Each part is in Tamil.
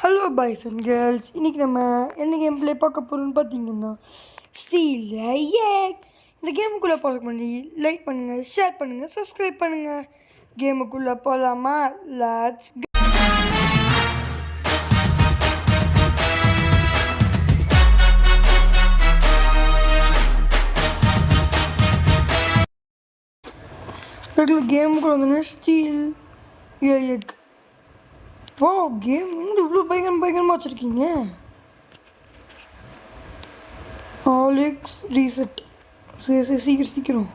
ஹலோ பாய்ஸ் அண்ட் கேர்ள்ஸ், இன்றைக்கி நம்ம என்ன கேம் ப்ளே பார்க்க போகிறோம்னு பார்த்தீங்கன்னா ஸ்டீல் ஏக். இந்த கேமுக்குள்ளே பார்க்க பண்ணி லைக் பண்ணுங்கள், ஷேர் பண்ணுங்கள், சப்ஸ்கிரைப் பண்ணுங்கள். கேமுக்குள்ளே போகலாமா? லெட்ஸ் கேமுக்குள்ளே வந்தோன்னா ஸ்டீல் ஏக். வா, கேம் இன்னும் இவ்வளோ பயங்கரமாக வச்சுருக்கீங்க. Alex reset. சரி சீக்கிரம்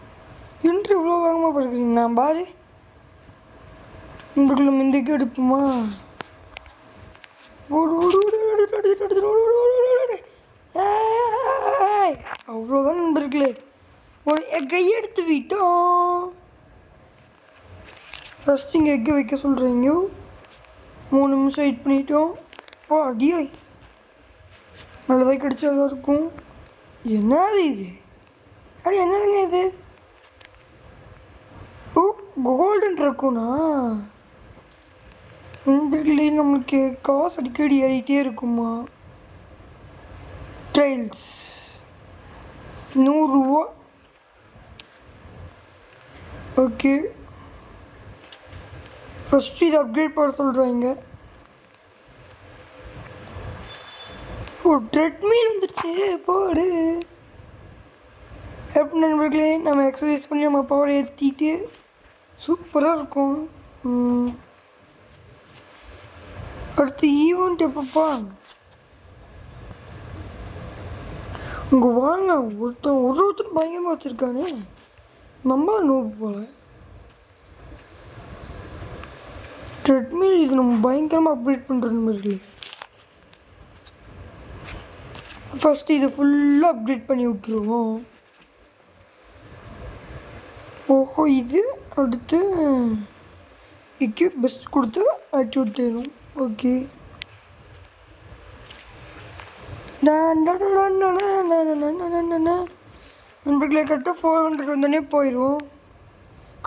இன்ட்ரு இவ்வளோ வேகமாக பார்க்குறீங்க. நான் பாரு உங்களுக்குள்ள முந்தைக்கு எடுப்போமா? அவ்வளோதான் நண்பர்களே, ஒரு எக்கை எடுத்து விட்டோம். ஃபஸ்ட் இங்கே எக்கை வைக்க சொல்கிறீங்க. 3 நிமிஷம் வெயிட் பண்ணிட்டோம். அடியாய் நல்லதாக கிடைச்சதாக இருக்கும். என்னது இது? அது என்னதுங்க இது? ஓ, கோல்டன் இருக்கும்னா நண்பர்களே, நம்மளுக்கு காசு அடிக்கடி ஏறிட்டே இருக்குமா? ட்ரைல்ஸ் 100 ரூபா. ஓகே, ஃபஸ்ட்டு இதை அப்கிரேட் பண்ண சொல்கிறாங்க. ஓ, ட்ரெட்மீல் வந்துடுச்சு. போடு. எப்படி நண்பர்களே, நம்ம எக்ஸசைஸ் பண்ணி நம்ம பவர் ஏற்றிட்டு சூப்பராக இருக்கும். அடுத்து ஈவெண்ட் எப்பப்பா? உங்க வாங்க, ஒருத்தர் பயங்கரமாக வச்சுருக்கானே. நம்ம நோக்கு போல ட்ரெட்மில் இது நம்ம பயங்கரமாக அப்டேட் பண்ணுற நண்பர்களே. ஃபஸ்ட்டு இது ஃபுல்லாக அப்டேட் பண்ணி விட்ருவோம். ஓஹோ, இது அடுத்து எக்யூப் பெஸ்ட் கொடுத்து ஆக்டிவேட் செய்யணும். ஓகே, நண்பர்களே கரெக்டாக 400 வந்தோடனே போயிடுவோம்.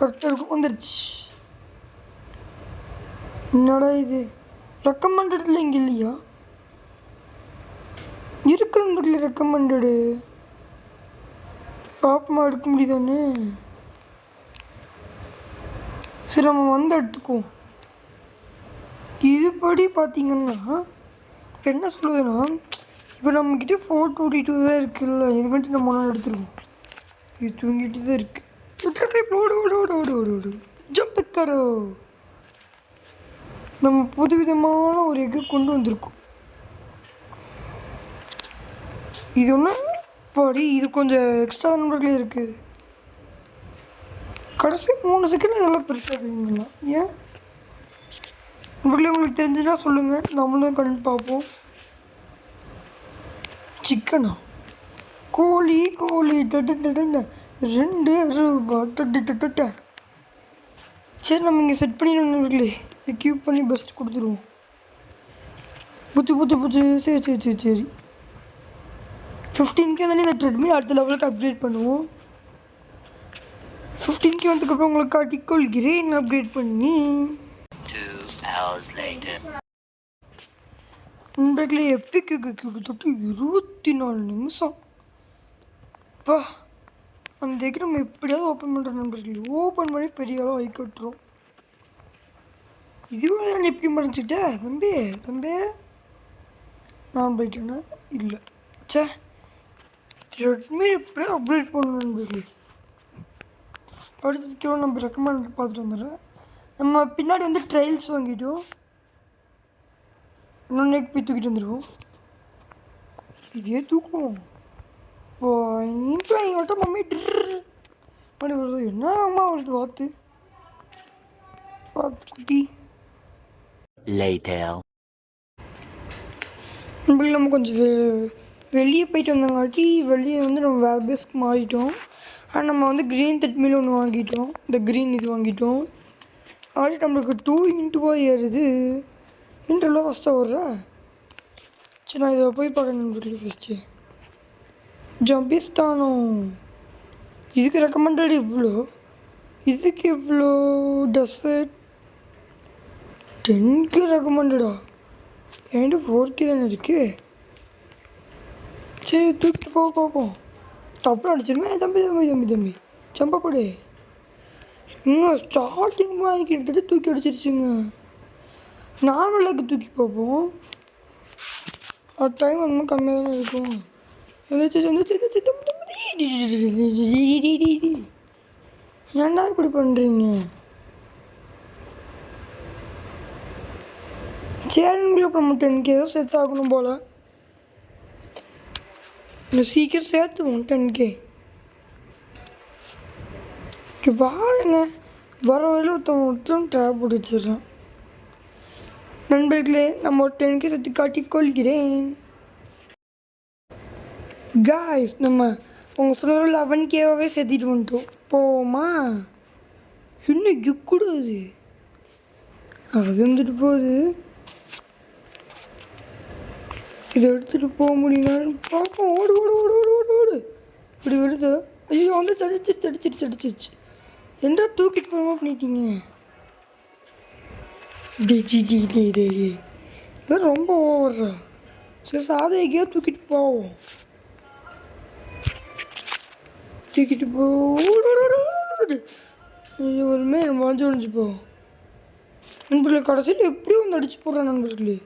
கரெக்டாக இருக்கும். வந்துடுச்சு. என்னடா இது? ரெக்கமெண்டடில் இங்கே இல்லையா? இருக்கு நண்பர்களே ரெக்கமெண்டடு. பாப்பமா எடுக்க முடியுதானே? சரி, நம்ம வந்து எடுத்துக்குவோம். இதுபடி பார்த்தீங்கன்னா இப்போ என்ன சொல்லுதுன்னா, இப்போ நம்மக்கிட்ட 422 தான் இருக்குல்ல, இது மட்டும் நம்ம ஒன்றா எடுத்துருவோம். இது தூங்கிட்டு தான் இருக்குது. ஜம்ப் கரோ. நம்ம புதுவிதமான ஒரு எக்கு கொண்டு வந்திருக்கோம். இது ஒன்று படி, இது கொஞ்சம் எக்ஸ்ட்ரா நண்பர்களே இருக்குது. கடைசி 3 செகண்ட் இதெல்லாம் பெருசாகுதுங்களா? ஏன் நண்பர்களே, உங்களுக்கு தெரிஞ்சுன்னா சொல்லுங்கள், நம்மளும் கண்டு பார்ப்போம். சிக்கனா? கோழி 2 ரூபா. சரி, நம்ம இங்கே செட் பண்ணிடணும் நண்பர்களே. கியூப் பண்ணி பெஸ்ட் கொடுத்துருவோம். புத்து. சரி 15K தானே இந்த ட்ரெட்மில். அடுத்த லெவலுக்கு அப்கிரேட் பண்ணுவோம். 15K வந்ததுக்கப்புறம் உங்களுக்கு காட்டிக்கொள்கிறேன் அப்கிரேட் பண்ணி. 2 hours later. நண்பர்களே, எப்பிக்கு கிட்டத்தட்ட 24 நிமிஷம். பா, அந்த எக்கு நம்ம எப்படியாவது ஓப்பன் பண்ணுறோம் நண்பர்களே. ஓப்பன் பண்ணி பெரிய அளவு ஆகி கட்டுறோம். இதுவே நான் எப்படி மறைச்சிட்டேன் தம்பி நான் போயிட்டேன்னா இல்லை. சே, ட்ரெட்மில் எப்படியே அப்டேட் பண்ணணும் நண்பர்களே. அடுத்ததுக்கு நம்ம ரெக்கமெண்ட் பார்த்துட்டு வந்துடுறேன். நம்ம பின்னாடி வந்து ட்ரைல்ஸ் வாங்கிட்டோம். இன்னொன்னைக்கு போய் தூக்கிட்டு வந்துடுவோம். இதே தூக்குவோம். மட்டும் மம்மி அப்படி வருது. என்ன அம்மா வருது? பார்த்து குட்டி. நம்ம கொஞ்சம் வெளியே போயிட்டு வந்தங்காட்டி வெளியே வந்து நம்ம வேறு பேஸ்க்கு மாறிட்டோம். ஆனால் நம்ம வந்து க்ரீன் ட்ரெட்மில் ஒன்று வாங்கிட்டோம். இந்த க்ரீன் இது வாங்கிட்டோம். ஆல்ரெடி நம்மளுக்கு 2 ஏறுது. இன்டர்லாம் ஃபஸ்ட்டாக வர்றா. சரி, நான் இதை போய் பார்க்கணும் ஃபஸ்ட்டு. ஜம்பிஸ்தானோ இதுக்கு ரெக்கமெண்டட் இவ்வளோ, இதுக்கு இவ்வளோ. டெசர்ட் 10க்கு ரெக்கமெண்டடா? என்கிட்ட 4K தானே இருக்குது. சரி தூக்கிட்டு போவோம். தப்பு அடிச்சிருமே. தம்பி சம்பப்படு. இன்னும் ஸ்டார்டிங் கிட்டத்தட்ட தூக்கி அடிச்சிருச்சுங்க. நார்மலாக தூக்கி பார்ப்போம். டைம் ரொம்ப கம்மியாக தானே இருக்கும். ஏன்டா இப்படி பண்ணுறீங்க? சேனலுக்குள்ள அப்புறம் 10K ஏதோ சேர்த்து ஆகணும் போல். சீக்கிரம் சேர்த்துவோம் 10K. பாருங்க, வர வரையில் ஒருத்தன் ட்ராப் போட்டு வச்சிடுறான். நண்பர்களே, நம்ம ஒரு 10K சேர்த்து காட்டிக்கொள்கிறேன். காய்ஸ், நம்ம உங்கள் சொல்கிற 11Kவே சேர்த்திட்டு வந்துட்டோம். போமா இன்னும் கூடாது. அது வந்துட்டு போகுது. இதை எடுத்துகிட்டு போக முடியுமான்னு பார்ப்போம். ஓடு. இப்படி வருது. ஐயோ வந்து அடிச்சிருச்சு. என்ற தூக்கிட்டு போகாம பண்ணிட்டீங்க. இதெல்லாம் ரொம்ப ஓவர்றா. சரி சாதை எங்கேயோ தூக்கிட்டு போவோம். தூக்கிட்டு போ. ஒருமே நம்ம ஒழிஞ்சு போவோம். நண்பர்களே, கடைசியில் எப்படியும் வந்து அடிச்சு போடுறேன். நண்பர்களே,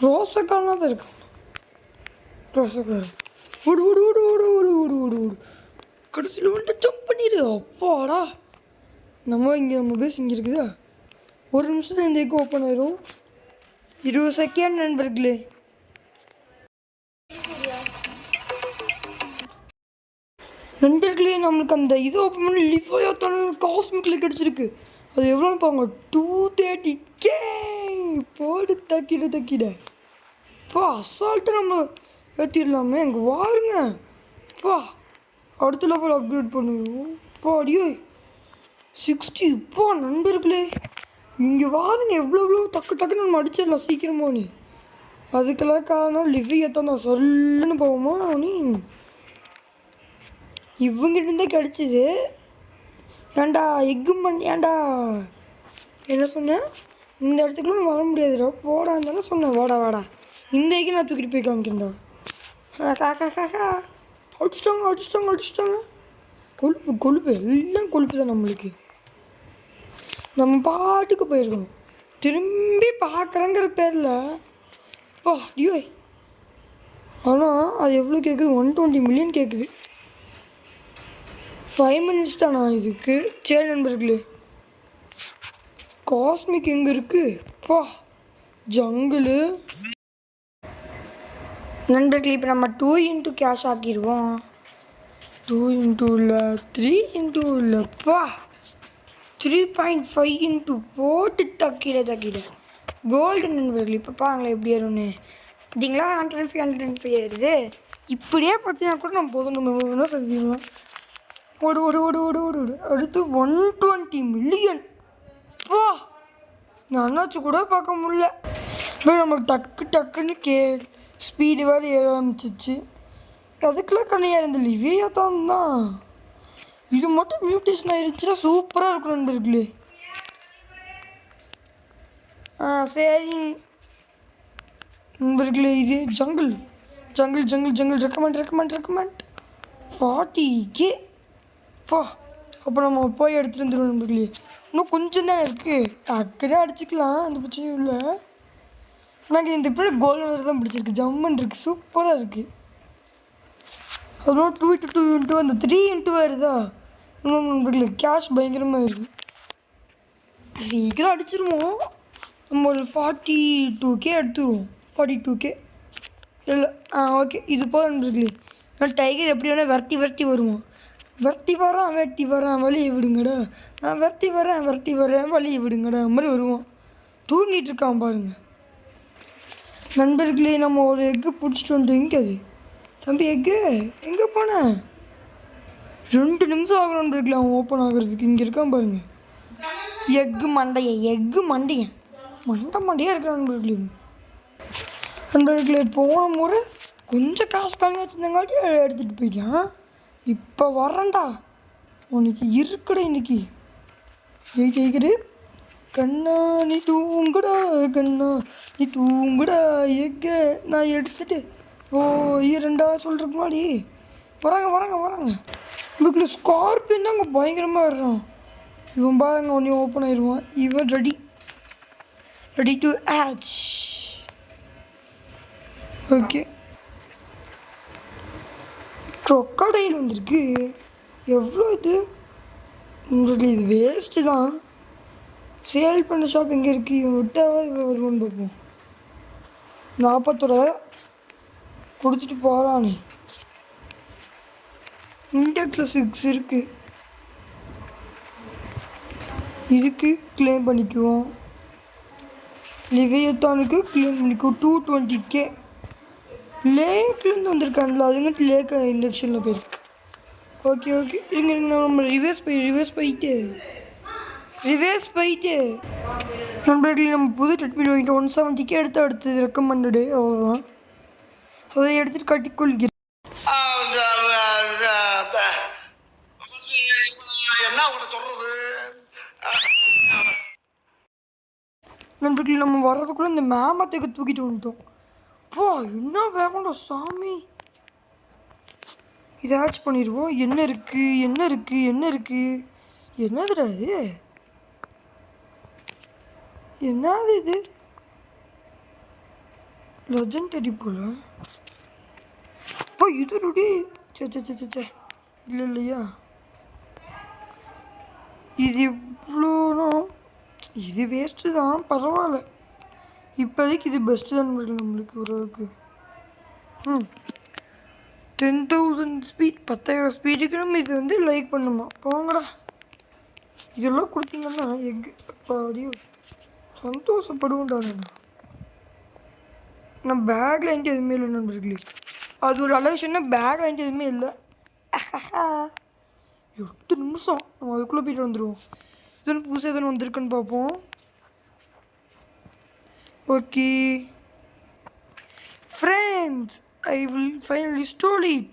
ரோசக்காரனாக தான் இருக்கான். ரோசக்காரன் ஓடு. கடைசியில் வந்து ஜம்ப் பண்ணிடு. அப்பாடா, நம்ம பேஸ் இங்கே இருக்குதா? ஒரு நிமிஷத்தில் இந்த எக்கு ஓப்பன் ஆயிரும். 20 செகண்ட் நண்பர்களே. நம்மளுக்கு அந்த இது ஓப்பன் பண்ணி லிஃபோயாத்தான காஸ்மிக்கில் கிடச்சிருக்கு. அது எவ்வளோன்னு பாருங்க, 230K. போடு தக்கிட பா. அசால்ட்டு நம்ம ஏற்றிடலாமே. இங்கே வாருங்க பா. அடுத்த லெவல் அப்கிரேட் பண்ணுவோம் பா. அடியோ 60 இப்போ நண்பர்களே. இங்கே வாருங்க, எவ்வளோ டக்குன்னு நம்ம அடிச்சிடலாம் சீக்கிரமா. நீ அதுக்கெல்லாம் காரணம் லிவியத்தான் தான். சொல்லுன்னு போவோமா நீ? இவங்கிட்ட கிடச்சிது. ஏன்டா ஏன்டா என்ன சொன்னேன்? இந்த இடத்துக்குலாம் வர முடியாதுடா. போடா இருந்தாலும் சொன்னேன். வாடா இந்த எக்கு நான் தூக்கிட்டு போய் காமிக்கிறேன்டா. காக்கா அடிச்சிட்டாங்க. கொழுப்பு எல்லாம் கொழுப்பு தான் நம்மளுக்கு. நம்ம பாட்டுக்கு போயிருக்கணும். திரும்பி பார்க்குறேங்கிற பேரில் பா. ஐயோ, ஆனால் அது எவ்வளோ கேட்குது? 120 மில்லியன் கேட்குது. 5 மினிட்ஸ் தானா இதுக்கு? சரி நண்பர்களே, காஸ்மிக் எங்கே இருக்குது? பா, ஜங்கிளு. நண்பர்களே, இப்போ நம்ம 2 into கேஷ் ஆக்கிடுவோம். 2 into இல்லை, 3 into இல்லைப்பா, 3.5 into போட்டு தக்கிட கோல்டு. நண்பர்களே, இப்போ பாருங்களேன் எப்படி ஏறும்னு. பார்த்தீங்களா? 105 ஏறுது. இப்படியே பார்த்தீங்கன்னா கூட நம்ம போதும். நம்ம செஞ்சுக்கலாம். ஓடு. அடுத்து 120 மில்லியன். வா, நான் அண்ணாச்சு கூட பார்க்க முடியல. இப்போ நமக்கு டக்குன்னு ஸ்பீடு வேறு ஏற ஆரம்பிச்சிச்சு. அதுக்கெல்லாம் கண்ணையாக இருந்த லிவியா தான். இது மட்டும் மியூட்டேஷன் ஆகிடுச்சுன்னா சூப்பராக இருக்கும் நண்பர்களே. சரி நண்பர்களே, இது ஜங்கிள். Recommend 40K. பா, அப்போ நம்ம போய் எடுத்துகிட்டு வந்துடுவோம் நண்பர்களே. இன்னும் கொஞ்சம் தான் இருக்குது. டக்குனே அடிச்சுக்கலாம், அந்த பிரச்சனையும் இல்லை. எனக்கு இந்த இப்போ கோல்டு தான் பிடிச்சிருக்கு. ஜம்மன் இருக்குது, சூப்பராக இருக்குது. அதுவும் 2 into அந்த 3 into வருதா நண்பர்களே. கேஷ் பயங்கரமாக இருக்குது. சீக்கிரம் அடிச்சிருவோம். நம்ம ஒரு 42K எடுத்துருவோம். 42K இல்லை. ஓகே, இது போதும் நண்பர்களே. நான் டைகர் எப்படி வேணால் விரட்டி வருவோம். வெட்டி வரான் வழியை விடுங்கடா. நான் வெட்டி வரேன் வழியை விடுங்கடா மாதிரி வருவோம். தூங்கிட்டு இருக்கான் பாருங்க நண்பர்களே. நம்ம ஒரு எக்கு பிடிச்சிட்டு வந்துட்டோம். எங்கே அது தம்பி? எக்கு எங்கே போனேன்? 2 நிமிஷம் ஆகும் நண்பர்களே அவன் ஓப்பன் ஆகுறதுக்கு. இங்கே இருக்கான் பாருங்க. எக்கு மண்டையன் மண்டையாக இருக்கிறான் நண்பர்களே. நண்பர்களே, போன முறை கொஞ்சம் காசு கம்மியாக வச்சுருந்தங்காட்டி எடுத்துகிட்டு போயிட்டான். இப்போ வரேன்டா, உனக்கு இருக்குடா. இன்னைக்கு ஜெயிக்கிற கண்ணா நீ தூங்குடா கண்ணா நீ தூங்குடா எங்க நான் எடுத்துட்டு ஓ ரெண்டாவது சொல்கிறதுக்கு முன்னாடி வராங்க இதுக்குள்ள ஸ்கார்பியன் தான் அங்கே பயங்கரமாக வர்றான். இவன் பாருங்க ஒன்றே ஓப்பன் ஆயிடுவான். இவன் ரெடி டு ஆச். ஓகே க்ரொக்கடைல் வந்திருக்கு. எவ்வளோ இது உங்களுக்கு? இது வேஸ்ட்டு தான். சேல் பண்ண ஷாப் எங்கே இருக்குது? இவன் விட்டாவது இவ்வளோ வருமானு பார்ப்போம். 41 கொடுத்துட்டு போகிறானே. இண்டெக்ஸில் 6 இருக்குது. இதுக்கு கிளைம் பண்ணிக்குவோம். லிவியத்தானுக்கு கிளைம் பண்ணிக்குவோம். 220K. லேக்லேருந்து வந்திருக்காங்களா? அதுங்கிட்ட லேக் இண்டக்ஷனில் போயிருக்கு. ஓகே இங்கே நம்ம ரிவர்ஸ் போயிட்டு நண்பர்களே நம்ம புது ட்ரெட்மில் வாங்கிட்டு 170K அடுத்தது ரெக்கமெண்டடு. அவ்வளோதான். அதை எடுத்துகிட்டு கட்டிக்கொள்கிறேன். நண்பர்களே நம்ம வர்றதுக்குள்ளே இந்த மேமத்துக்கு தூக்கிட்டு வந்துட்டோம். போ என்ன வேகம்டா சாமி. இதை ஆச் பண்ணிடுவோம். என்ன இருக்குது என்னதுடா இது? என்னது இது? லெஜெண்டரி போல. இப்போ இது ரெடி. சே இல்லையா? இது இவ்வளோனா இது வேஸ்ட்டு தான். பரவாயில்ல, இப்போதைக்கு இது பெஸ்ட்டு தான் நம்மளுக்கு ஓரளவுக்கு. 10,000 ஸ்பீட் 10,000 ஸ்பீடுக்கு நம்ம இது வந்து லைக் பண்ணுமா? போங்கடா. இதெல்லாம் கொடுத்தீங்கன்னா எக்கு அப்படியே சந்தோஷப்படுவோம்டா. நான் பேக்கில் வாங்கிட்டு எதுவுமே இல்லை நண்பர்களே. அது ஒரு நல்ல விஷயம்னா பேக்கில் வாங்கிட்டு எதுவுமே இல்லை. 8 நிமிஷம் நம்ம அதுக்குள்ளே போய்ட்டு வந்துடுவோம். இதுன்னு புதுசாக எதுவும் வந்திருக்குன்னு பார்ப்போம். Okay friends, I will finally stole it.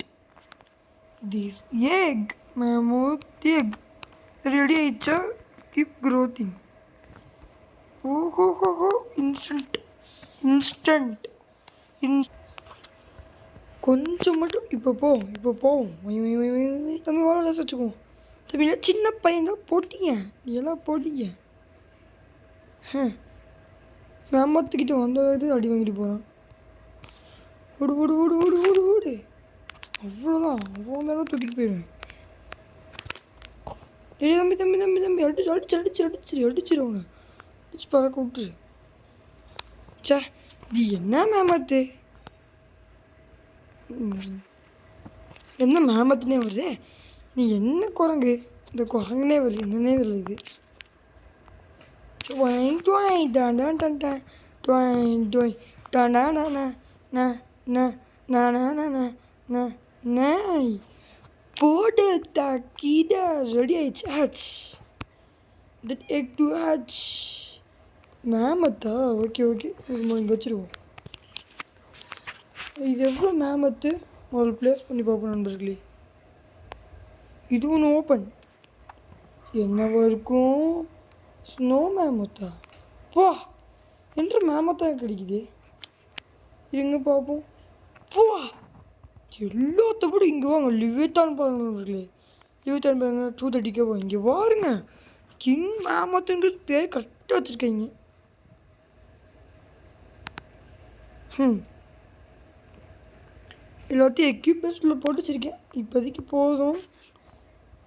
This egg, mammoth egg, ready ஆயிடுச்சா? Keep growing. ஓஹோ இன்ஸ்டன்ட் கொஞ்சம் மட்டும் இப்போ போவோம். தம்பி வாழ வச்சுக்குவோம். தம்பி சின்ன பையன் தான் போட்டிங்க. நீ எல்லாம் போட்டிங்க. மேமத்துக்கிட்ட வந்தது அடி வாங்கிட்டு போகிறான். ஓடு. அவ்வளோதான். அவ்வளோ தூக்கிட்டு போயிடுவேன். தம்பி அடிச்சிருவாங்க. அடிச்சு பறக்க விட்டுரு. சே இது என்ன மேமத்து? என்ன மேமத்துனே வருது? நீ என்ன குரங்கு? இந்த குரங்குனே வருது. என்னன்னே தெரியல இது. போடு தாக்கிடா. ரெடி ஆயிடுச்சு. Hatch that egg to hatch. மேமத்தா? ஓகே இங்கே வச்சுருவோம். இது எவ்வளோ மேமத்து? ஒரு ப்ளேஸ் பண்ணி பார்ப்போம் நண்பர்களே. இது ஒன்று ஓப்பன். என்னவா இருக்கும்? ஸ்னோ மேமத்தா? வா என்று மேமத்தா கிடைக்குது. இருங்க பார்ப்போம். வா எல்லாத்தப்படி இங்கே வாங்க. லிவேத்தான் பாருங்க நண்பர்களே. லிவேத்தான் பாருங்க. 230K வா. இங்கே பாருங்க. கிங் மேமத்துன்றது பேர் கரெக்டாக வச்சுருக்கீங்க. எல்லாத்தையும் எக்யூப்மெண்ட்ஸில் போட்டு வச்சுருக்கேன். இப்போதைக்கு போதும்.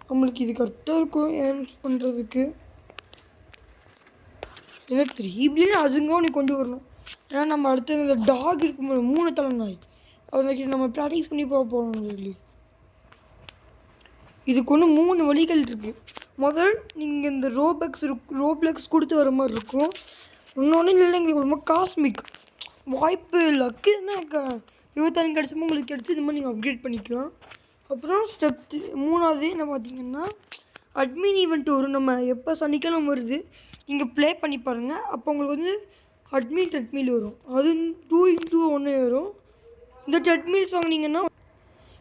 நம்மளுக்கு இது கரெக்டாக இருக்கும் ஏன் பண்ணுறதுக்கு. ஏன்னா 3 பில்லியன் அதுங்க நீ கொண்டு வரணும். ஏன்னா நம்ம அடுத்தது இந்த டாக் இருக்கும்போது 3 தலை நாய் அதை வைக்க நம்ம ப்ராக்டிஸ் பண்ணி போகிறோம் சொல்லி. இதுக்கு ஒன்று 3 வழிகள் இருக்குது. முதல் நீங்கள் இந்த ரோப்ளெக்ஸ் கொடுத்து வர மாதிரி இருக்கும். இன்னொன்று இல்லை எங்களுக்கு ரொம்ப காஸ்மிக் வாய்ப்பு லக்கு தான் 25 கிடச்சமோ உங்களுக்கு கிடச்சி இது மாதிரி நீங்கள் அப்கிரேட் பண்ணிக்கலாம். அப்புறம் ஸ்டெப் 3ஆவது என்ன பார்த்தீங்கன்னா அட்மின் ஈவெண்ட் வரும். நம்ம எப்போ சனிக்கிழமை வருது நீங்கள் ப்ளே பண்ணி பாருங்கள். அப்போ உங்களுக்கு வந்து அட்மின் ட்ரெட்மில் வரும். அது 2x1 வரும். இந்த ட்ரெட்மில்ஸ் வாங்கினீங்கன்னா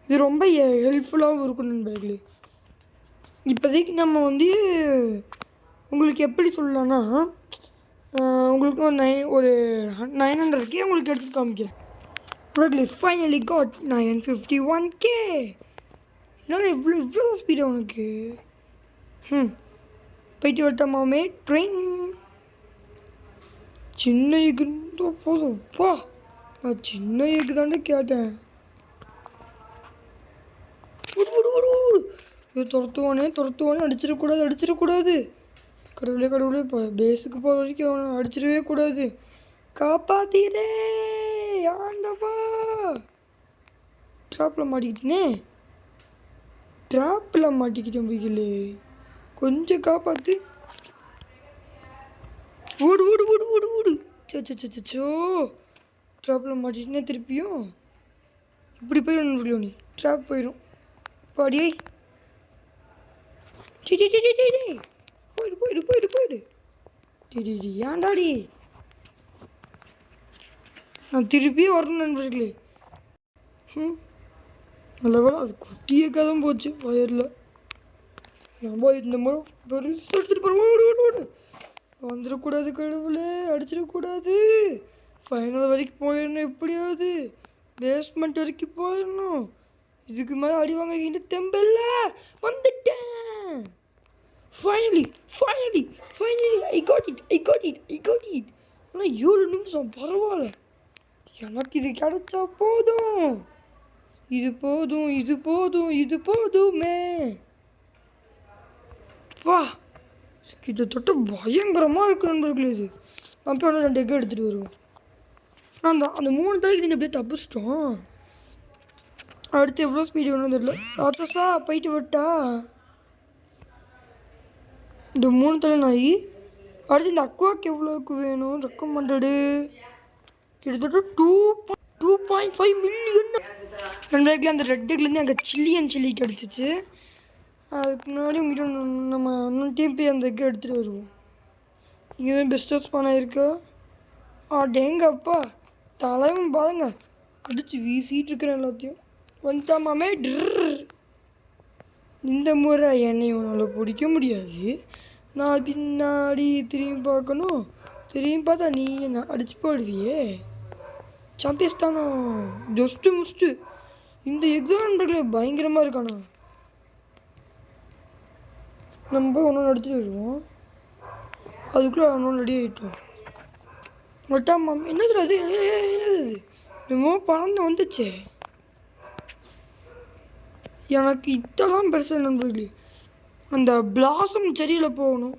இது ரொம்ப ஹெல்ப்ஃபுல்லாகவும் இருக்கும் நண்பர்களே. இப்போதைக்கு நம்ம வந்து உங்களுக்கு எப்படி சொல்லலான்னா உங்களுக்கு ஒரு 900K உங்களுக்கு எடுத்து காமிக்கிறேன். நண்பர்களே ஃபைனலி காட் 951K. என்னால் இவ்வளோ ஸ்பீடாக உனக்கு போயிட்டு வரட்டாமே ட்ரெயின். சின்ன எக்கு போதும்ப்பா. நான் சின்ன எக்கு தாண்டே கேட்டேன். துரத்துவானே அடிச்சிடக்கூடாது. கடவுளே இப்போ பேஸுக்கு போகிற வரைக்கும் அவனை அடிச்சிடவே கூடாது. காப்பாத்திரே ஆண்டவா. ட்ராப்பில் மாட்டிக்கிட்டேன் போய்களே. கொஞ்சம் காப்பாற்று. ஓடு. சோ ட்ராப்பில் மாட்டிக்கிட்டே திருப்பியும் இப்படி போயிடும். நீ ட்ராப் போயிடும் பாடியே. போயிடு. ஏன்டாடி நான் திருப்பியும் வரணும் நண்பர்களே. நல்லவேளை அது குட்டியக்காக தான் போச்சு வயரில். நம்ம இந்த முறை பெருசு எடுத்துகிட்டு போகிறோம். ஓடு. வந்துடக்கூடாது கடவுளே, அடிச்சிடக்கூடாது. ஃபைனல் வரைக்கும் போயிடணும். எப்படியாவது பேஸ்மெண்ட் வரைக்கும் போயிடணும். இதுக்கு மேலே அடி வாங்கிட்டு தெம்பல்ல வந்துட்டேன். Finally I got it. ஆனால் 7 நிமிஷம் பரவாயில்ல. எனக்கு இது கிடைச்சா போதும். இது போதுமே. வா, கிட்டத்தட்ட பயங்கரமாக இருக்கு நண்பர்களே. இது நான் போய் 2 எக்கு எடுத்துகிட்டு வருவோம். நான் அந்த 3 தலைக்கு நீங்கள் அப்படியே தப்பிச்சிட்டோம். அடுத்து எவ்வளோ ஸ்பீடு வேணும் தெரியல. ராட்சஸா போயிட்டு விட்டா இந்த 3 தலை நாய். அடுத்து இந்த அக்வாக்கு எவ்வளோக்கு வேணும் ரெக்கமெண்டடு? கிட்டத்தட்ட 2.5 மில்லியன் நண்பர்களே. அந்த ரெட் எக்லேருந்து அங்கே சில்லி கிடச்சிச்சு. அதுக்கு முன்னாடி உங்கள்கிட்ட நம்ம இன்னும் டிபி அந்த எக்கு எடுத்துகிட்டு வருவோம். இங்கே தான் பெஸ்ட்டாக ஸ்பான் ஆகிருக்கா. டேங்கப்பா தலையும் பாருங்க அடித்து வீசிட்டு இருக்கிறேன் எல்லாத்தையும். வந்துட்டாமே இந்த முறை என்னையும் உன்னால் பிடிக்க முடியாது. நான் பின்னாடி திரும்பி பார்க்கணும். திரும்பி பார்த்தா நீ என்ன அடிச்சு போடுவியே. சாம்பியன்ஸ் தானோ ஜஸ்ட்டு முஸ்ட்டு. இந்த எக்ஸாம்பிளே பயங்கரமாக இருக்கானா. நம்ம போய் ஒன்று எடுத்துகிட்டு வருவோம். அதுக்குள்ளே ஒன்று ரெடி ஆகிட்டோம். வட்டாமா என்னது அது? என்னமோ பறந்து வந்துச்சே. எனக்கு இதெல்லாம் பெருசு நண்பர்களே. அந்த பிளாசம் செடியில் போகணும்.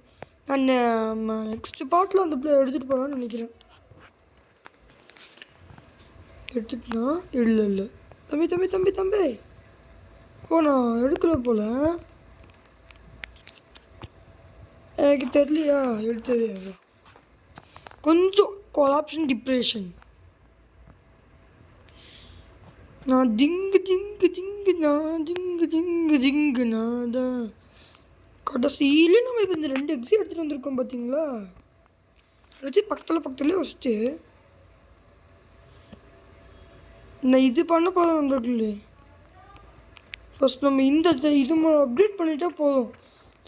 நான் நெக்ஸ்ட் பார்ட்டில் அந்த எடுத்துகிட்டு போகலான்னு நினைக்கிறேன். எடுத்துட்டுனா இல்லை தம்பி நான் எடுக்கல போல. எனக்கு தெரியலையா எடுத்தது. கொஞ்சம் கொலாப்ஷன் டிப்ரெஷன். நான் ஜிங்குனா தான் கடைசியில் நம்ம இப்போ இந்த 2 எக்ஸி எடுத்துகிட்டு வந்திருக்கோம் பார்த்தீங்களா. வச்சு பக்கத்துலேயே வச்சுட்டு நான் இது பண்ண போதும் நண்பர்களே. ஃபஸ்ட் நம்ம இந்த இது அப்டேட் பண்ணிட்டா போதும்.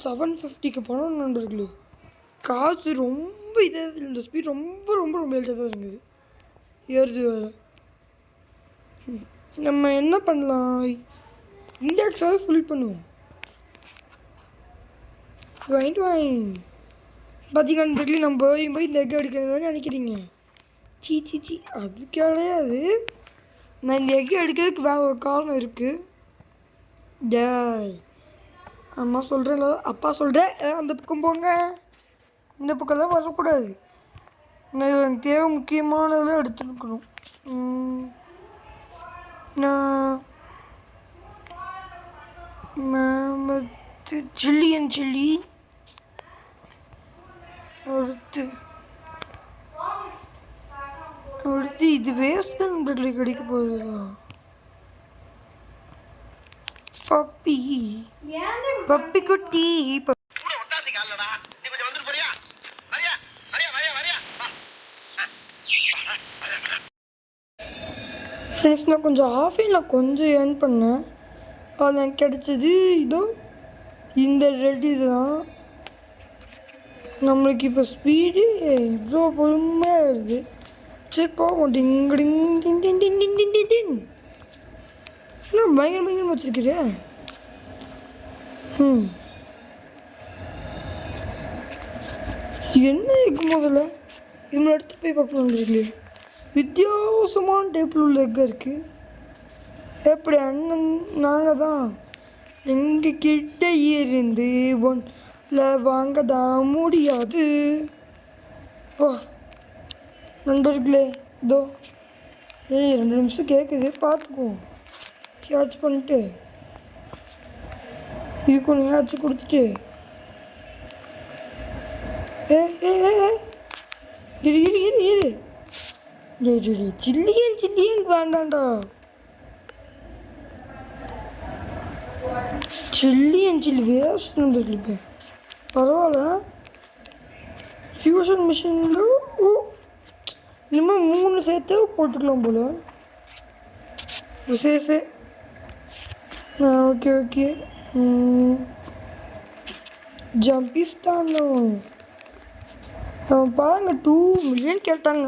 750க்கு போனோம் நண்பர்களே. காசு ரொம்ப இதாக இந்த ஸ்பீட் ரொம்ப லேட்டாக தான் இருக்குது. ஏறுது வேறு. நம்ம என்ன பண்ணலாம், இண்டெக்ஸாக ஃபுல் பண்ணுவோம். பார்த்தீங்கன்னா நண்பர்களே, நம்ம போய் இந்த எக் எடுக்கிறதுன்னு நினைக்கிறீங்க. சீ அது கிடையாது. நான் இந்த எக்கு எடுக்கிறதுக்கு வேறு ஒரு காரணம் இருக்குது. அம்மா சொல்கிறேன், அப்பா சொல்கிறேன், அந்த பக்கம் போங்க, இந்த பக்கம்லாம் வரக்கூடாது. நான் எனக்கு தேவை முக்கியமானதெல்லாம் எடுத்துக்கணும். நான் சில்லி அடுத்து இது வேஸ்ட் தான் நண்பர்களே கிடைக்க போகுதுதான். பப்பி குட்டி ஃப்ரெண்ட்ஸ், நான் கொஞ்சம் ஆஃபீனில் கொஞ்சம் ஏர்ன் பண்ணேன். அது எனக்கு கிடச்சது இதோ இந்த ரெட். இதுதான் நம்மளுக்கு இப்போ ஸ்பீடு இவ்வளோ பொறுமையாக இருக்குது. சரி போவோம். டிங் டிங் டிங் டிங் டிங் டிங் டிங் டிங் டிங். என்ன பயங்கரமாக வச்சுருக்கிறியா? இது என்ன எக்கு முதல்ல? இது எடுத்து போய் பார்ப்போம். இல்லையே வித்தியாசமான டைப்பில் உள்ள எக்காக இருக்குது. எப்படி அண்ணன் நாங்கள் தான் எங்கள் கிட்ட இருந்து ஒன்றில் வாங்க தான் முடியாது. வா நண்பர்களே, இதோ 2 நிமிஷம் கேட்குது, பார்த்துக்குவோம். கேட்ச் பண்ணிட்டு இதுக்கு ஒன்று கேட்ச் கொடுத்துட்டு இரு இரு இரு இரு சில்லியன் வேண்டாண்டா. சில்லி வேஸ்ட் நண்பர்களுக்கு. பரவாயில்ல, ஃபியூஷன் மிஷினில் இனிமேல் 3 சேர்த்து போட்டுக்கலாம் போல். சரி ஓகே ஓகே. ஜம்பிஸ்தானோ பாருங்க 2 மில்லியன் கேட்டாங்க.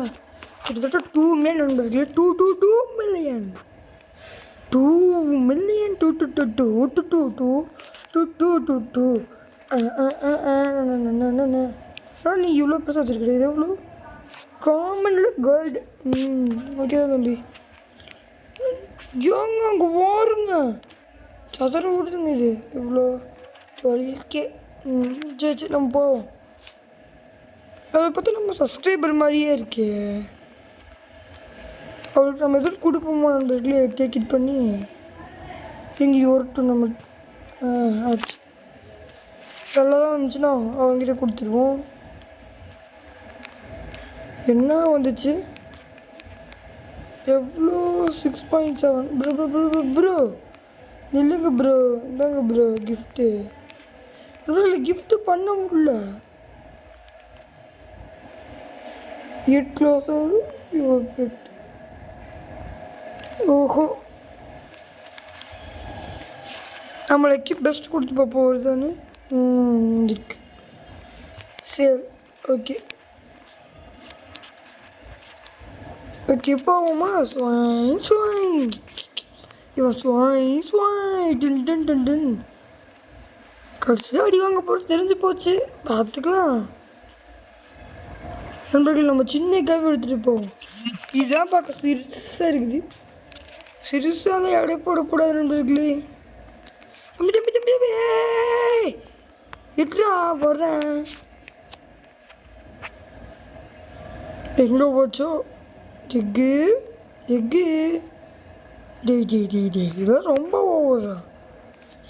கிட்டத்தட்ட 2 மில்லியன் நண்பர்களே. 2 மில்லியன் 2 மில்லியன் 2 நீ இவ்வளோ பெருசாக வச்சுருக்க. இது எவ்வளோ காமனில் கோல்டு. ஓகே தான் தம்பி. ஏங்க அங்கே வாருங்க, சதுர விடுதுங்க. இது இவ்வளோ 12K. சரி நம்ம போவோம். அதை பார்த்தா நம்ம சப்ஸ்கிரைபர் மாதிரியே இருக்கே. அவருக்கு நம்ம எதுவும் கொடுப்போமா நண்பர்களே? டேக் இட் பண்ணி இங்கே இது ஒரு டூர்னமெண்ட் ஆச்சு. நல்லா தான் வந்துச்சுன்னா அவங்ககிட்ட கொடுத்துருவோம். என்ன வந்துச்சு? எவ்வளோ 6.7. ப்ரோ நில்லுங்க ப்ரோ. இந்தாங்க ப்ரோ கிஃப்ட்டு. கிஃப்ட்டு பண்ண முடியல. 8 closer your pet. ஓஹோ, நம்மளுக்கு பெஸ்ட் கொடுத்து பார்ப்போம். ஒரு தானே இருக்கு. சரி ஓகே ஓகே போவோமா? ஸ்வாங் இவன் ஸ்வாங் டன் டன் டன் டன். கடைசியாக அடி வாங்க போகிறது தெரிஞ்சு போச்சு. பார்த்துக்கலாம் நண்பர்கள். நம்ம சின்ன காவி எடுத்துகிட்டு போவோம். இதுதான் பார்க்க சிறுசாக இருக்குது. சிறுசாக எடை போடக்கூடாது நண்பர்களே. தம்பி தம்பி தம்பி தம்பி எப்படா வர்றேன்? எங்கே போச்சோ எக்கு எக்கு? டே இதெல்லாம் ரொம்ப ஓவரா.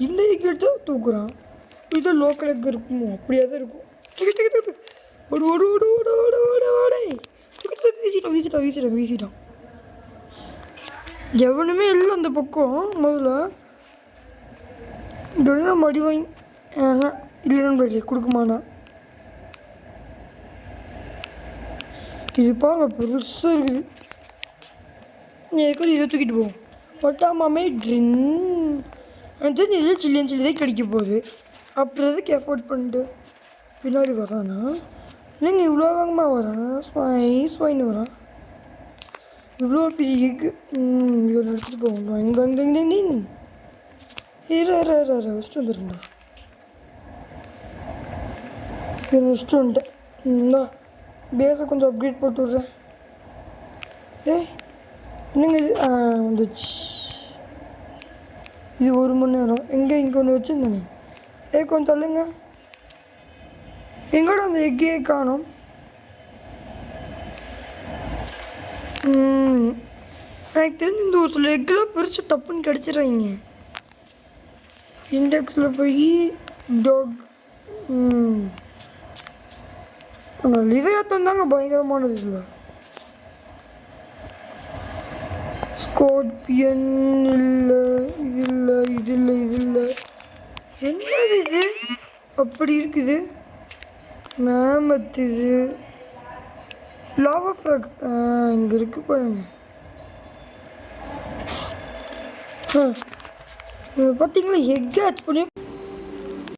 இந்த எக்கு எடுத்து தூக்குறான். இது லோக்கல் எக்கு இருக்குமோ? அப்படியே தான் இருக்கும். ஓடு ஓடு ஓடு ஓடு ஓடு ஓடு ஓடே. வீசிட்டான். எவனுமே இல்லை அந்த பக்கம். முதல்ல இப்படி நம்ம அடி வாங்கி இல்லை நண்பர்களே கொடுக்குமாண்ணா. இது பாருங்க பெருசாக இருக்குது. எதுக்கு இதை தூக்கிட்டு போவோம். ஒட்டாமாமே ட்ரின் இதில் சில்லி தான் கிடைக்க போகுது. அப்புறம் எதுக்கு எஃபோர்ட் பண்ணிட்டு பின்னாடி வரானா? இல்லைங்க இவ்வளோ வேகமாக வரான். ஸ்வைன்னு வரான். இவ்வளோ பெரிய எக்கு. இதை எடுத்துகிட்டு போவோம். எங்கே ஃபஸ்ட்டு வந்துடும்டா. ஃபஸ்ட்டு வந்துட்டேன். பேஸை கொஞ்சம் அப்டேட் போட்டு விட்றேன். என்னங்க இது வந்துச்சு. இது 1 மணி நேரம். எங்கே இங்கே ஒன்று வச்சுருந்தானே. கொஞ்சம் தள்ளுங்க. எங்கோட அந்த எக்கே காணும். எனக்கு தெரிஞ்சு இந்த ஒரு சில எக்கெலாம் பிரித்து டப்புன்னு கிடச்சிட்றாங்க. இண்டெக்ஸில் போய் டாக் ஆனால் இதயத்தம் தாங்க பயங்கரமானது. இல்லை ஸ்கார்பியன் இல்லை, இது இல்லை. என்னது இது அப்படி இருக்குது? மேமத் இது லாவா ஃப்ராக் இங்கே இருக்கு பாருங்க. பார்த்தீங்களா எக் ஆட் பண்ணி